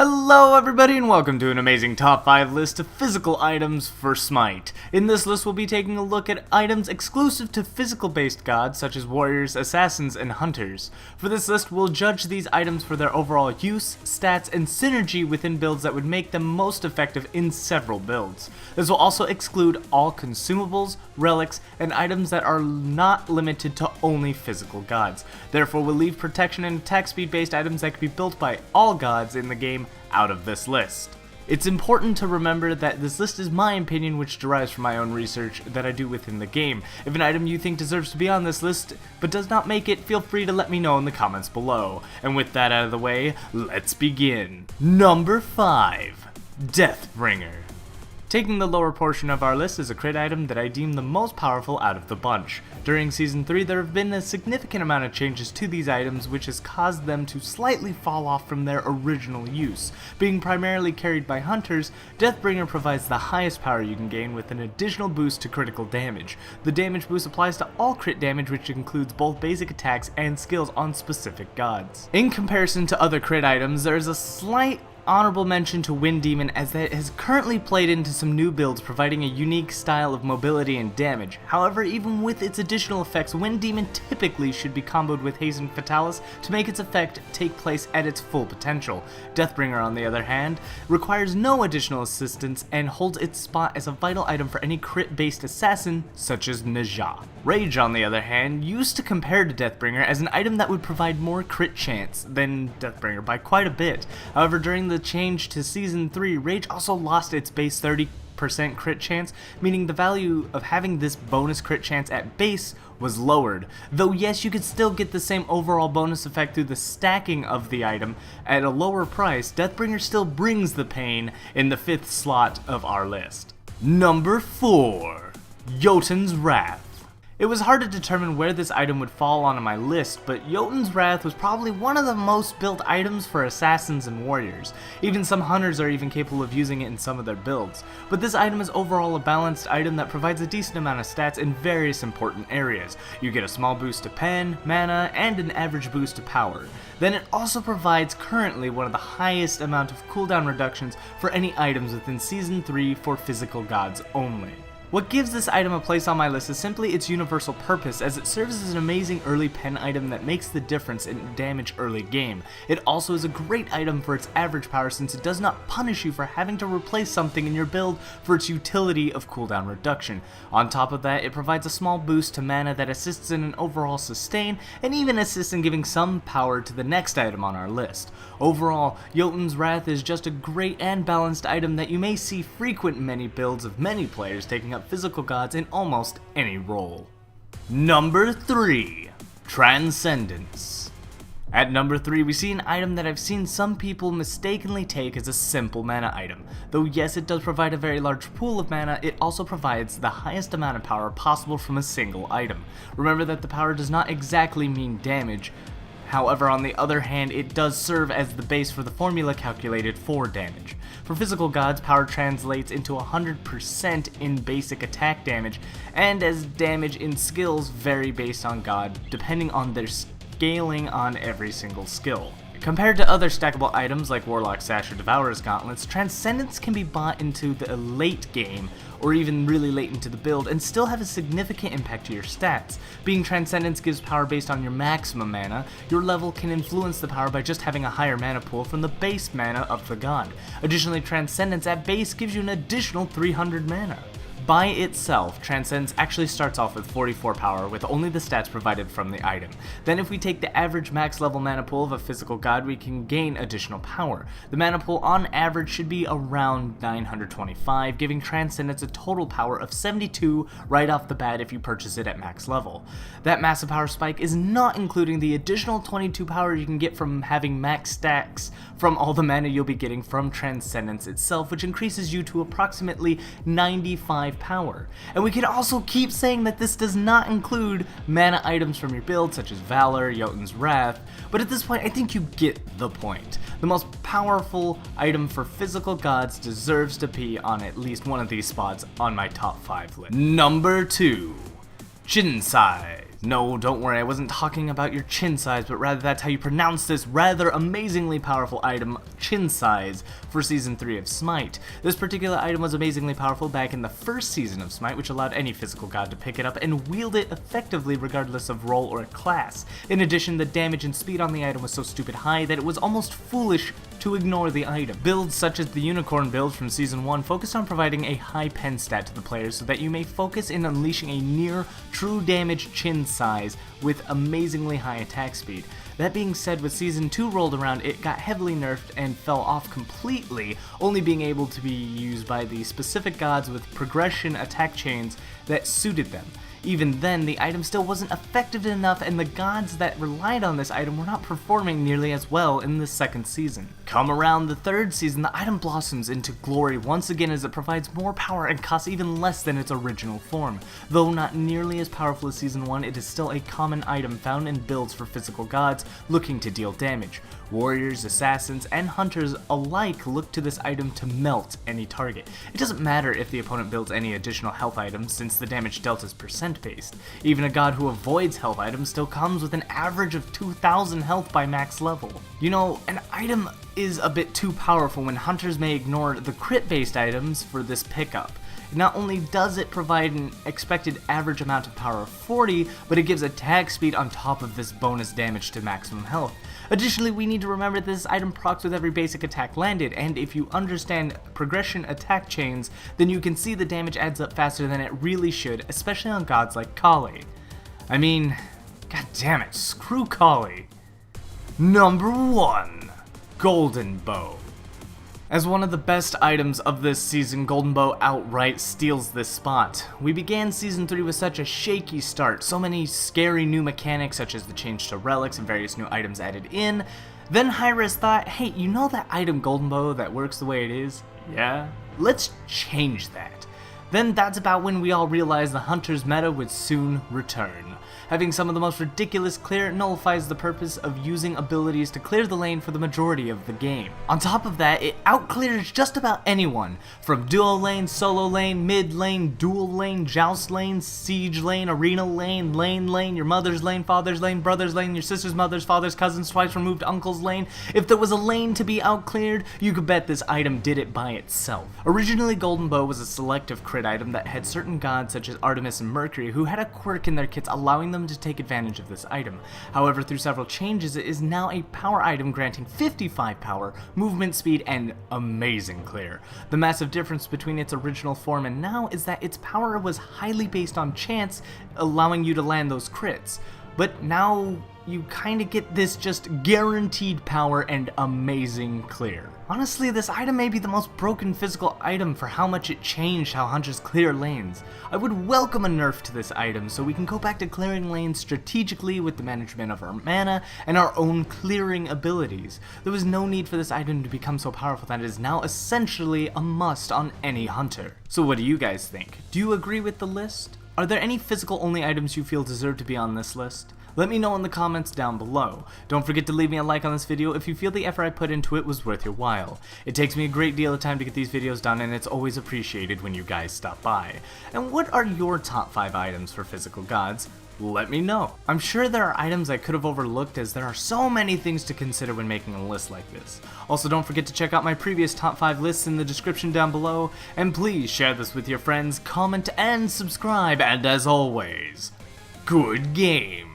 Hello everybody and welcome to an amazing top 5 list of physical items for Smite. In this list we'll be taking a look at items exclusive to physical based gods such as warriors, assassins, and hunters. For this list we'll judge these items for their overall use, stats, and synergy within builds that would make them most effective in several builds. This will also exclude all consumables, relics, and items that are not limited to only physical gods. Therefore we'll leave protection and attack speed based items that can be built by all gods in the game out of this list. It's important to remember that this list is my opinion, which derives from my own research that I do within the game. If an item you think deserves to be on this list but does not make it, feel free to let me know in the comments below. And with that out of the way, let's begin. Number 5. Deathbringer. Taking the lower portion of our list is a crit item that I deem the most powerful out of the bunch. During Season 3 there have been a significant amount of changes to these items which has caused them to slightly fall off from their original use. Being primarily carried by hunters, Deathbringer provides the highest power you can gain with an additional boost to critical damage. The damage boost applies to all crit damage, which includes both basic attacks and skills on specific gods. In comparison to other crit items, there is a slight honorable mention to Wind Demon, as that has currently played into some new builds, providing a unique style of mobility and damage. However, even with its additional effects, Wind Demon typically should be comboed with Hasten Fatalis to make its effect take place at its full potential. Deathbringer, on the other hand, requires no additional assistance and holds its spot as a vital item for any crit-based assassin such as Najah. Rage, on the other hand, used to compare to Deathbringer as an item that would provide more crit chance than Deathbringer by quite a bit. However, during the change to Season 3, Rage also lost its base 30% crit chance, meaning the value of having this bonus crit chance at base was lowered. Though yes, you could still get the same overall bonus effect through the stacking of the item at a lower price, Deathbringer still brings the pain in the 5th slot of our list. Number 4. Jotun's Wrath. It was hard to determine where this item would fall on my list, but Jotun's Wrath was probably one of the most built items for assassins and warriors. Even some hunters are even capable of using it in some of their builds. But this item is overall a balanced item that provides a decent amount of stats in various important areas. You get a small boost to pen, mana, and an average boost to power. Then it also provides currently one of the highest amount of cooldown reductions for any items within Season 3 for physical gods only. What gives this item a place on my list is simply its universal purpose, as it serves as an amazing early pen item that makes the difference in damage early game. It also is a great item for its average power, since it does not punish you for having to replace something in your build for its utility of cooldown reduction. On top of that, it provides a small boost to mana that assists in an overall sustain, and even assists in giving some power to the next item on our list. Overall, Jotun's Wrath is just a great and balanced item that you may see frequent in many builds of many players taking up physical gods in almost any role. Number 3. Transcendence. At number 3, we see an item that I've seen some people mistakenly take as a simple mana item. Though yes, it does provide a very large pool of mana, it also provides the highest amount of power possible from a single item. Remember that the power does not exactly mean damage. However, on the other hand, it does serve as the base for the formula calculated for damage. For physical gods, power translates into 100% in basic attack damage, and as damage in skills vary based on god, depending on their scaling on every single skill. Compared to other stackable items like Warlock Sash or Devourer's Gauntlets, Transcendence can be bought into the late game, or even really late into the build, and still have a significant impact to your stats. Being Transcendence gives power based on your maximum mana, your level can influence the power by just having a higher mana pool from the base mana of the god. Additionally, Transcendence at base gives you an additional 300 mana. By itself, Transcendence actually starts off with 44 power with only the stats provided from the item. Then if we take the average max level mana pool of a physical god, we can gain additional power. The mana pool on average should be around 925, giving Transcendence a total power of 72 right off the bat if you purchase it at max level. That massive power spike is not including the additional 22 power you can get from having max stacks from all the mana you'll be getting from Transcendence itself, which increases you to approximately 95 power. And we can also keep saying that this does not include mana items from your build such as Valor, Jotun's Wrath, but at this point I think you get the point. The most powerful item for physical gods deserves to be on at least one of these spots on my top 5 list. Number 2. Synergize. No, don't worry, I wasn't talking about your chin size, but rather that's how you pronounce this rather amazingly powerful item, chin size, for Season 3 of Smite. This particular item was amazingly powerful back in the first season of Smite, which allowed any physical god to pick it up and wield it effectively regardless of role or class. In addition, the damage and speed on the item was so stupid high that it was almost foolish to ignore the item. Builds such as the Unicorn build from Season 1 focused on providing a high pen stat to the players so that you may focus in unleashing a near true damage chin size with amazingly high attack speed. That being said, with Season 2 rolled around, it got heavily nerfed and fell off completely, only being able to be used by the specific gods with progression attack chains that suited them. Even then, the item still wasn't effective enough, and the gods that relied on this item were not performing nearly as well in the second season. Come around the third season, the item blossoms into glory once again as it provides more power and costs even less than its original form. Though not nearly as powerful as Season 1, it is still a common item found in builds for physical gods looking to deal damage. Warriors, assassins, and hunters alike look to this item to melt any target. It doesn't matter if the opponent builds any additional health items since the damage dealt is percent based. Even a god who avoids health items still comes with an average of 2,000 health by max level. You know, an item is a bit too powerful when hunters may ignore the crit based items for this pickup. Not only does it provide an expected average amount of power of 40, but it gives attack speed on top of this bonus damage to maximum health. Additionally, we need to remember that this item procs with every basic attack landed, and if you understand progression attack chains, then you can see the damage adds up faster than it really should, especially on gods like Kali. I mean, god damn it, screw Kali. Number 1. Golden Bow. As one of the best items of this season, Golden Bow outright steals this spot. We began Season 3 with such a shaky start, so many scary new mechanics such as the change to relics and various new items added in. Then Hi-Rez thought, hey, you know that item Golden Bow that works the way it is? Yeah? Let's change that. Then that's about when we all realized the Hunter's meta would soon return. Having some of the most ridiculous clear nullifies the purpose of using abilities to clear the lane for the majority of the game. On top of that, it outclears just about anyone, from duo lane, solo lane, mid lane, dual lane, joust lane, siege lane, arena lane, lane, your mother's lane, father's lane, brother's lane, your sister's mother's, father's, cousin's, twice removed uncle's lane. If there was a lane to be outcleared, you could bet this item did it by itself. Originally, Golden Bow was a selective crit item that had certain gods such as Artemis and Mercury who had a quirk in their kits allowing them to take advantage of this item. However, through several changes, it is now a power item granting 55 power, movement speed, and amazing clear. The massive difference between its original form and now is that its power was highly based on chance, allowing you to land those crits. But now you kinda get this just guaranteed power and amazing clear. Honestly, this item may be the most broken physical item for how much it changed how hunters clear lanes. I would welcome a nerf to this item so we can go back to clearing lanes strategically with the management of our mana and our own clearing abilities. There was no need for this item to become so powerful that it is now essentially a must on any hunter. So what do you guys think? Do you agree with the list? Are there any physical only items you feel deserve to be on this list? Let me know in the comments down below. Don't forget to leave me a like on this video if you feel the effort I put into it was worth your while. It takes me a great deal of time to get these videos done, and it's always appreciated when you guys stop by. And what are your top 5 items for physical gods? Let me know. I'm sure there are items I could have overlooked as there are so many things to consider when making a list like this. Also, don't forget to check out my previous top 5 lists in the description down below, and please share this with your friends, comment, and subscribe, and as always, good game!